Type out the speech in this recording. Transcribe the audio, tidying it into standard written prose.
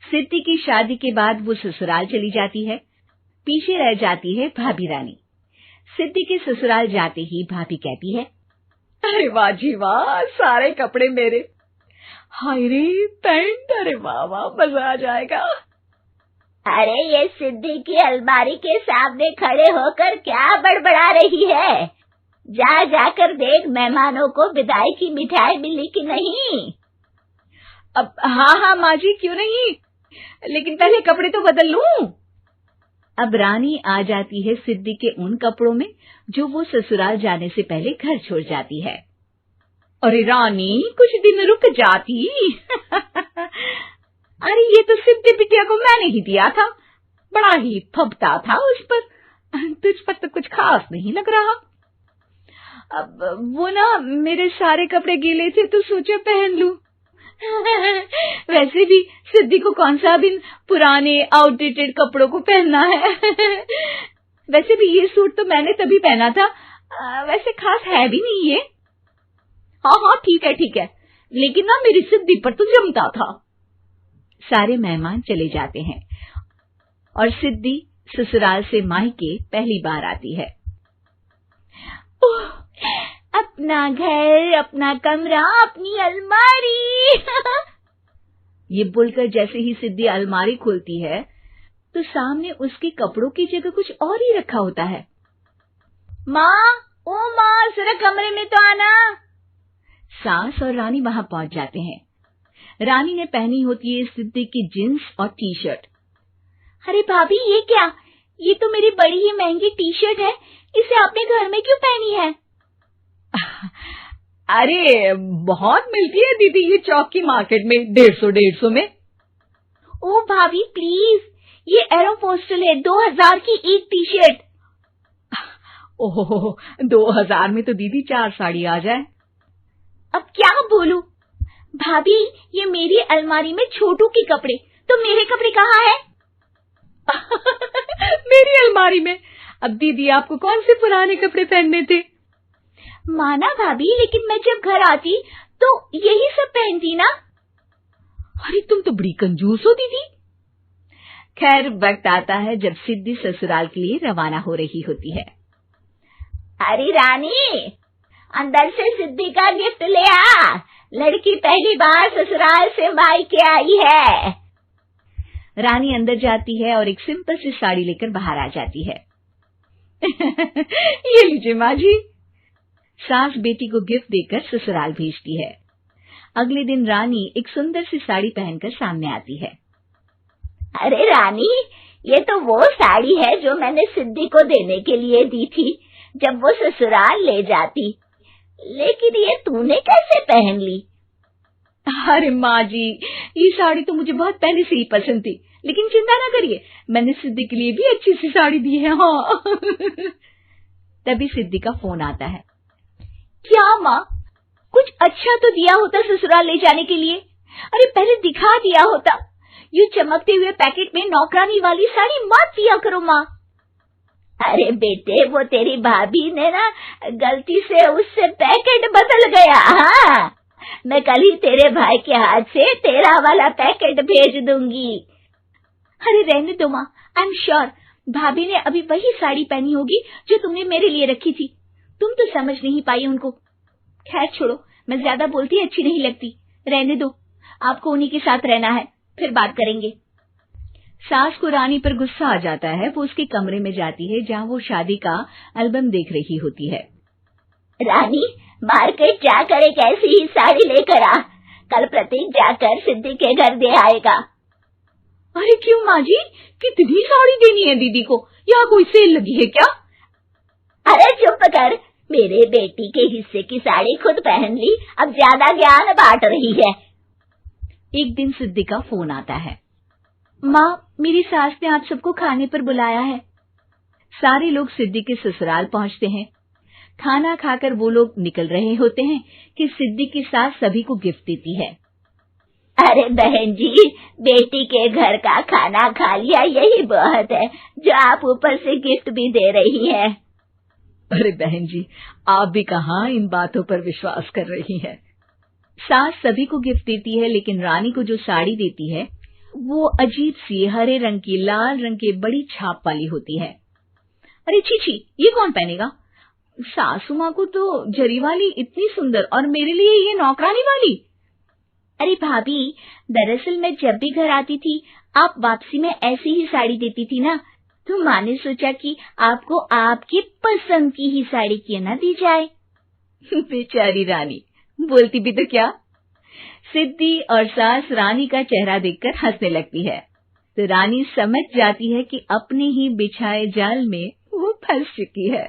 सिद्धि की शादी के बाद वो ससुराल चली जाती है। पीछे रह जाती है भाभी रानी। सिद्धि के ससुराल जाते ही भाभी कहती है, अरे वाह जी वाह, सारे कपड़े मेरे। हाय रे पैंट, अरे वाह वाह, मजा आ जाएगा। अरे ये सिद्धि की अलमारी के सामने खड़े होकर क्या बड़बड़ा रही है? जाकर देख मेहमानों को विदाई की मिठाई मिली कि नहीं। अब हाँ माँ जी, क्यों नहीं, लेकिन पहले कपड़े तो बदल लूं। अब रानी आ जाती है सिद्धि के उन कपड़ों में जो वो ससुराल जाने से पहले घर छोड़ जाती है। अरे रानी, कुछ दिन रुक जाती। अरे ये तो सिद्धि बिटिया को मैंने ही दिया था, बड़ा ही फबता था उस पर, तुझ पर तो कुछ खास नहीं लग रहा। अब वो ना मेरे सारे कपड़े गीले थे तो सोचा पहन लूं। वैसे भी सिद्धि को कौन सा दिन पुराने आउटडेटेड कपड़ों को पहनना है। वैसे भी ये सूट तो मैंने तभी पहना था, वैसे खास है भी नहीं ये। हाँ ठीक है, लेकिन ना मेरी सिद्धि पर तो जमता था। सारे मेहमान चले जाते हैं और सिद्धि ससुराल से मायके पहली बार आती है। अपना घर, अपना कमरा, अपनी अलमारी। ये बोलकर जैसे ही सिद्धि अलमारी खोलती है तो सामने उसके कपड़ों की जगह कुछ और ही रखा होता है। माँ, जरा कमरे में तो आना। सास और रानी वहां पहुंच जाते हैं। रानी ने पहनी होती है सिद्धि की जींस और टी शर्ट। अरे भाभी, ये क्या? ये तो मेरी बड़ी ही महंगी टी शर्ट है, इसे आपने घर में क्यों पहनी है? अरे बहुत मिलती है दीदी ये चौक की मार्केट में, 150 में। ओ भाभी प्लीज, ये एरोपोस्टल है, 2000 की एक टी शर्ट। ओहो, 2000 में तो दीदी 4 साड़ी आ जाए। अब क्या बोलूं? भाभी, ये मेरी अलमारी में छोटू के कपड़े, तो मेरे कपड़े कहाँ हैं? मेरी अलमारी में? अब दीदी आपको कौन से पुराने कपड़े पहनने थे? माना भाभी, लेकिन मैं जब घर आती तो यही सब पहनती ना। अरे तुम तो बड़ी कंजूस हो दीदी। खैर, वक्त आता है जब सिद्धि ससुराल के लिए रवाना हो रही होती है। अरे रानी, अंदर से सिद्धि का गिफ्ट ले आ, लड़की पहली बार ससुराल से मायके आई है। रानी अंदर जाती है और एक सिंपल सी साड़ी लेकर बाहर आ जाती है। ये लीजिए माँ जी। सास बेटी को गिफ्ट देकर ससुराल भेजती है। अगले दिन रानी एक सुंदर सी साड़ी पहनकर सामने आती है। अरे रानी, ये तो वो साड़ी है जो मैंने सिद्धि को देने के लिए दी थी जब वो ससुराल ले जाती, लेकिन ये तूने कैसे पहन ली? अरे माँ जी, ये साड़ी तो मुझे बहुत पहले से ही पसंद थी, लेकिन चिंता ना करिए, मैंने सिद्धि के लिए भी अच्छी सी साड़ी दी है। हाँ। तभी सिद्धि का फोन आता है। क्या माँ, कुछ अच्छा तो दिया होता ससुराल ले जाने के लिए। अरे पहले दिखा दिया होता। यूं चमकते हुए पैकेट में नौकरानी वाली साड़ी मत दिया करो माँ। अरे बेटे, वो तेरी भाभी ने ना गलती से उससे पैकेट बदल गया। हाँ, मैं कल ही तेरे भाई के हाथ से तेरा वाला पैकेट भेज दूंगी। अरे रहने दो माँ, आई एम श्योर भाभी ने अभी वही साड़ी पहनी होगी जो तुमने मेरे लिए रखी थी। तुम तो समझ नहीं पाई उनको। खैर छोड़ो, मैं ज्यादा बोलती अच्छी नहीं लगती, रहने दो, आपको उन्हीं के साथ रहना है, फिर बात करेंगे। सास को रानी पर गुस्सा आ जाता है। वो उसके कमरे में जाती है जहाँ वो शादी का एल्बम देख रही होती है। रानी, मार्केट जाकर एक ऐसी ही साड़ी लेकर आ, कल प्रतीक जाकर सिद्धि के घर दे आएगा। अरे क्यों माँ जी, कितनी साड़ी देनी है दीदी को? यहाँ कोई सेल लगी है क्या? अरे चुप कर, मेरे बेटी के हिस्से की साड़ी खुद पहन ली, अब ज्यादा ज्ञान बांट रही है। एक दिन सिद्धि का फोन आता है। माँ, मेरी सास ने आप सबको खाने पर बुलाया है। सारे लोग सिद्धि के ससुराल पहुंचते हैं। खाना खाकर वो लोग निकल रहे होते हैं कि सिद्धि की सास सभी को गिफ्ट देती है। अरे बहन जी, बेटी के घर का खाना खा लिया, यही बहुत है जो आप ऊपर से गिफ्ट भी दे रही है। अरे बहन जी, आप भी कहाँ इन बातों पर विश्वास कर रही हैं। सास सभी को गिफ्ट देती है, लेकिन रानी को जो साड़ी देती है वो अजीब सी हरे रंग की लाल रंग के बड़ी छाप वाली होती है। अरे छी, ये कौन पहनेगा? सासू माँ को तो जरी वाली इतनी सुंदर, और मेरे लिए ये नौकरानी वाली। अरे भाभी, दरअसल मैं जब भी घर आती थी आप वापसी में ऐसी ही साड़ी देती थी ना, तो माँ ने सोचा कि आपको आपकी पसंद की ही साड़ी क्यों ना दी जाए। बेचारी रानी, बोलती भी तो क्या। सिद्धि और सास रानी का चेहरा देखकर हंसने लगती है, तो रानी समझ जाती है कि अपने ही बिछाए जाल में वो फंस चुकी है।